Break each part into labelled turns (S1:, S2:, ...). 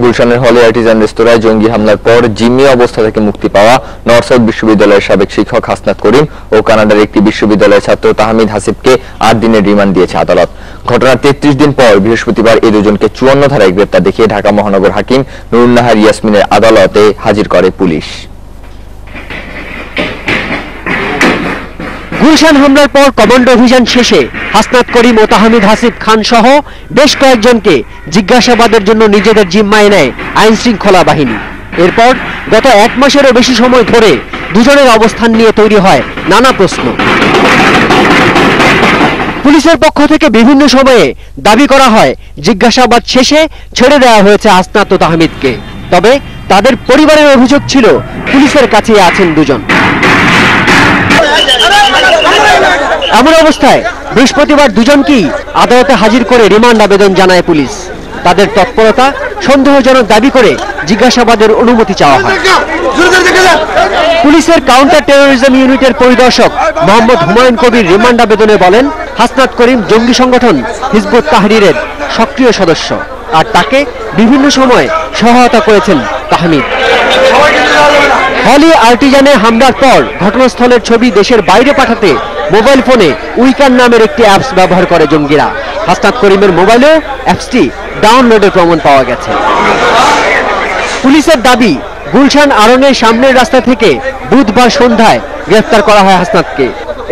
S1: গুলশানের Holey Artisan রেস্তোরাঁয় জঙ্গি হামলার পর জিম্মি অবস্থা থেকে মুক্তি পাওয়া নর্থ সাউথ বিশ্ববিদ্যালয়ের সাবেক শিক্ষক হাসনাত করিম ও কানাডার একটি বিশ্ববিদ্যালয়ের ছাত্র তাহমিদ হাসিবকে 8 দিনের রিমান্ড দিয়েছে আদালত। ঘটনার 33 দিন পর বৃহস্পতিবার এই দুজনকে 54 ধারায় গ্রেপ্তার দেখিয়ে ঢাকা মহানগর হাকিম নুরুন্নাহার ইয়াসমিনের আদালতে হাজির করে পুলিশ।
S2: গুলশান হামলার পর কমান্ডো অভিযান শেষে হাসনাত করিম ও তাহমিদ হাসিব খান সহ বেশ কয়েকজনকে জিজ্ঞাসাবাদের জন্য নিজেদের জিম্মায় নেয় আইন শৃঙ্খলা বাহিনী। এরপর গত 1 মাসেরও বেশি সময় ধরে দুজনের অবস্থান নিয়ে তৈরি হয় নানা প্রশ্ন। পুলিশের পক্ষ থেকে বিভিন্ন সময়ে দাবি করা হয় জিজ্ঞাসাবাদ শেষে ছেড়ে দেওয়া হয়েছে হাসনাত ও তাহমিদকে। তবে তাদের পরিবারের অভিযোগ ছিল পুলিশের কাছেই আছেন দুজন। এমন অবস্থায় বৃহস্পতিবার দুজনকেই আদালতে হাজির করে রিমান্ড আবেদন জানায় পুলিশ। তাদের তৎপরতা সন্দেহজনক দাবি করে জিজ্ঞাসাবাদের অনুমতি চাওয়া হয়। পুলিশের কাউন্টার টেরোরিজম ইউনিটের পরিদর্শক মোহাম্মদ হুমায়ুন কবির রিমান্ড আবেদনে বলেন, হাসনাত করিম জঙ্গি সংগঠন হিজবুত তাহরীরের সক্রিয় সদস্য, আর তাকে বিভিন্ন সময় সহায়তা করেছেন তাহমিদ। হলি আর্টিজানে হামলার পর ঘটনাস্থলের ছবি দেশের বাইরে পাঠাতে মোবাইল ফোনে উইকান নামের একটি অ্যাপস ব্যবহার করে জঙ্গিরা। হাসনাত করিমের মোবাইলেও অ্যাপসটি ডাউনলোডের প্রমাণ পাওয়া গেছে। পুলিশের দাবি, গুলশান আড়ংয়ের সামনের রাস্তা থেকে বুধবার সন্ধ্যায় গ্রেফতার করা হয় হাসনাতকে।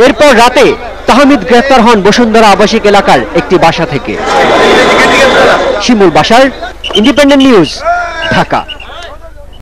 S2: এরপর রাতে তাহমিদ গ্রেফতার হন বসুন্ধরা আবাসিক এলাকার একটি বাসা থেকে। শিমুল বাশার, ইন্ডিপেন্ডেন্ট নিউজ, ঢাকা।